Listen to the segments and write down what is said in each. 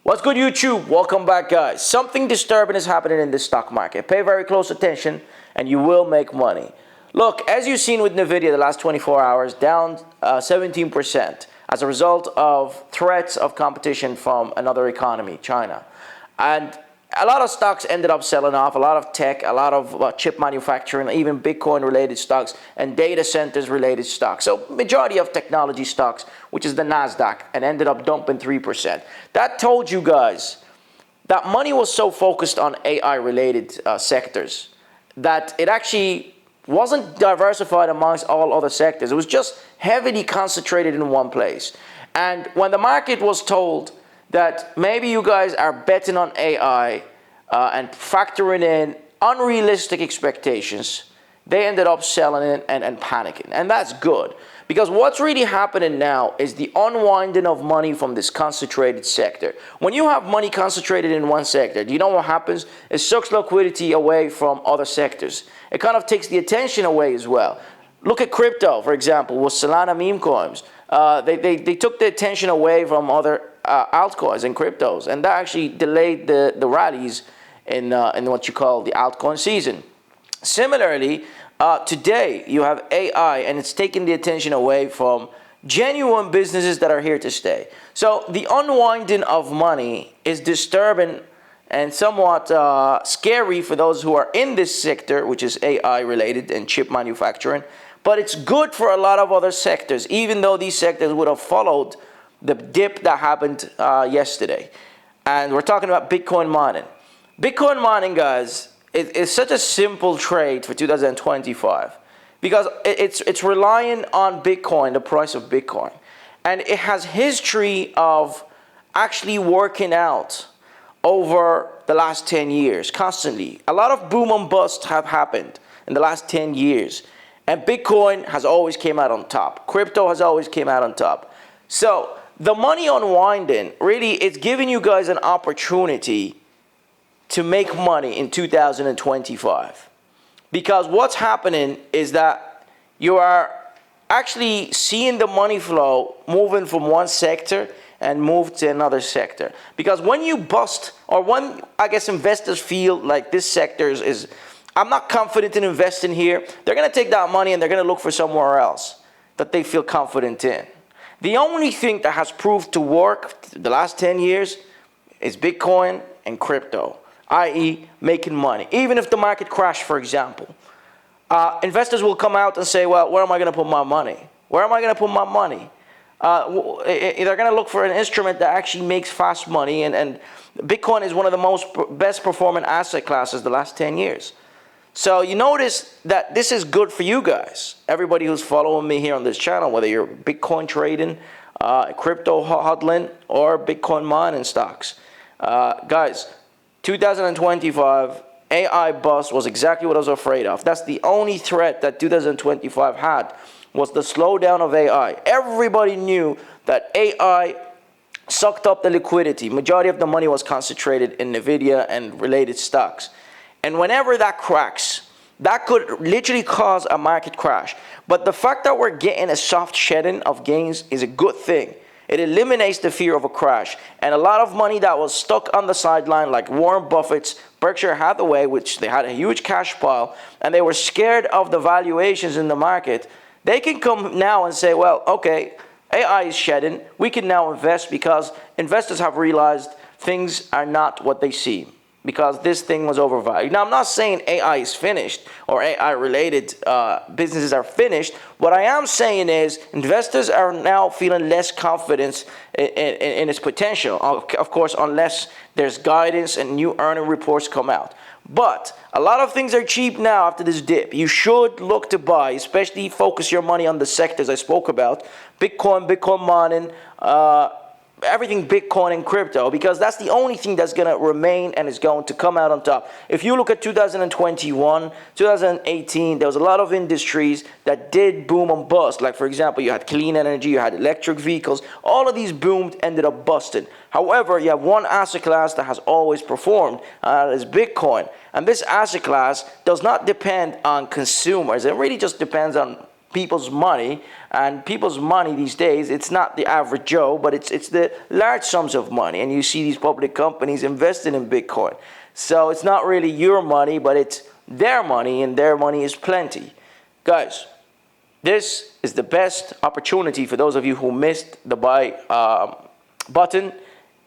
What's good, YouTube? Welcome back, guys. Something disturbing is happening in the stock market. Pay very close attention and you will make money. Look, as you've seen with NVIDIA the last 24 hours, down 17% as a result of threats of competition from another economy, China. And a lot of stocks ended up selling off, a lot of tech, a lot of chip manufacturing, even Bitcoin-related stocks and data centers-related stocks. So majority of technology stocks, which is the NASDAQ, and ended up dumping 3%. That told you guys that money was so focused on AI-related sectors that it actually wasn't diversified amongst all other sectors. It was just heavily concentrated in one place. And when the market was told that maybe you guys are betting on AI and factoring in unrealistic expectations, they ended up selling it and panicking. And that's good, because what's really happening now is the unwinding of money from this concentrated sector. When you have money concentrated in one sector, do you know what happens? It sucks liquidity away from other sectors. It kind of takes the attention away as well. Look at crypto, for example, with Solana meme coins. They took the attention away from other altcoins and cryptos, and that actually delayed the rallies in what you call the altcoin season. Similarly, today you have AI, and it's taking the attention away from genuine businesses that are here to stay. So the unwinding of money is disturbing and somewhat scary for those who are in this sector, which is AI related and chip manufacturing. But it's good for a lot of other sectors, even though these sectors would have followed the dip that happened yesterday. And we're talking about Bitcoin mining. Bitcoin mining, guys, is such a simple trade for 2025 because it's relying on Bitcoin, the price of Bitcoin. And it has history of actually working out over the last 10 years, constantly. A lot of boom and bust have happened in the last 10 years. And Bitcoin has always came out on top. Crypto has always came out on top. So the money unwinding, really, it's giving you guys an opportunity to make money in 2025. Because what's happening is that you are actually seeing the money flow moving from one sector and move to another sector. Because when you bust, or when, I guess, investors feel like this sector is I'm not confident in investing here, they're going to take that money and they're going to look for somewhere else that they feel confident in. The only thing that has proved to work the last 10 years is Bitcoin and crypto, i.e. making money. Even if the market crashed, for example, investors will come out and say, well, where am I going to put my money? Where am I going to put my money? They're going to look for an instrument that actually makes fast money, and Bitcoin is one of the best performing asset classes the last 10 years. So you notice that this is good for you guys, everybody who's following me here on this channel, whether you're Bitcoin trading, crypto hodling, or Bitcoin mining stocks. Guys, 2025, AI bust was exactly what I was afraid of. That's the only threat that 2025 had, was the slowdown of AI. Everybody knew that AI sucked up the liquidity. Majority of the money was concentrated in NVIDIA and related stocks. And whenever that cracks, that could literally cause a market crash. But the fact that we're getting a soft shedding of gains is a good thing. It eliminates the fear of a crash. And a lot of money that was stuck on the sideline, like Warren Buffett's Berkshire Hathaway, which they had a huge cash pile, and they were scared of the valuations in the market, they can come now and say, well, okay, AI is shedding. We can now invest because investors have realized things are not what they seem, because this thing was overvalued. Now, I'm not saying AI is finished or AI-related businesses are finished. What I am saying is investors are now feeling less confidence in its potential, of course, unless there's guidance and new earning reports come out. But a lot of things are cheap now after this dip. You should look to buy, especially focus your money on the sectors I spoke about, Bitcoin, Bitcoin mining, everything Bitcoin and crypto, because that's the only thing that's going to remain and is going to come out on top. If you look at 2021, 2018, there was a lot of industries that did boom and bust. Like, for example, you had clean energy, you had electric vehicles. All of these boomed, ended up busting. However, you have one asset class that has always performed, is Bitcoin. And this asset class does not depend on consumers. It really just depends on people's money, and people's money these days, it's not the average Joe, but it's the large sums of money. And you see these public companies investing in Bitcoin. So it's not really your money, but it's their money, and their money is plenty. Guys, this is the best opportunity for those of you who missed the buy button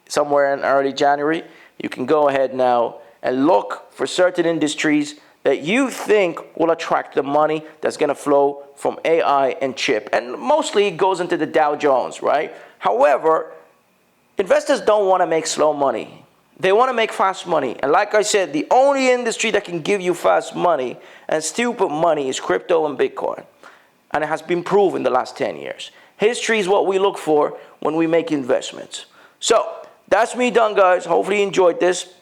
somewhere in early January. You can go ahead now and look for certain industries that you think will attract the money that's going to flow from AI and chip. And mostly it goes into the Dow Jones, right? However, investors don't want to make slow money. They want to make fast money. And like I said, the only industry that can give you fast money and stupid money is crypto and Bitcoin. And it has been proven the last 10 years. History is what we look for when we make investments. So that's me done, guys. Hopefully you enjoyed this.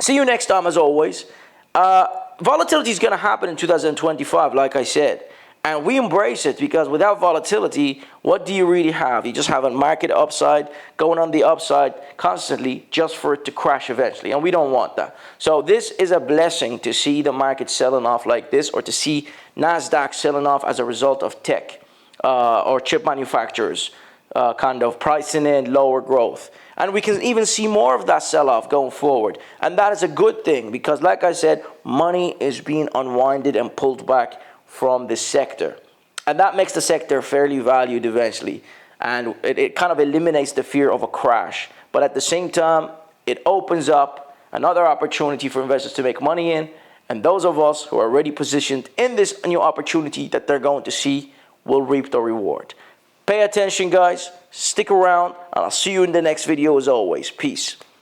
See you next time, as always. Volatility is going to happen in 2025, like I said. And we embrace it, because without volatility, what do you really have? You just have a market upside going on the upside constantly just for it to crash eventually. And we don't want that. So this is a blessing to see the market selling off like this, or to see NASDAQ selling off as a result of tech or chip manufacturers kind of pricing in lower growth. And we can even see more of that sell-off going forward. And that is a good thing, because like I said, money is being unwinded and pulled back from the sector. And that makes the sector fairly valued eventually. And it kind of eliminates the fear of a crash. But at the same time, it opens up another opportunity for investors to make money in. And those of us who are already positioned in this new opportunity that they're going to see will reap the reward. Pay attention, guys. Stick around, and I'll see you in the next video as always. Peace.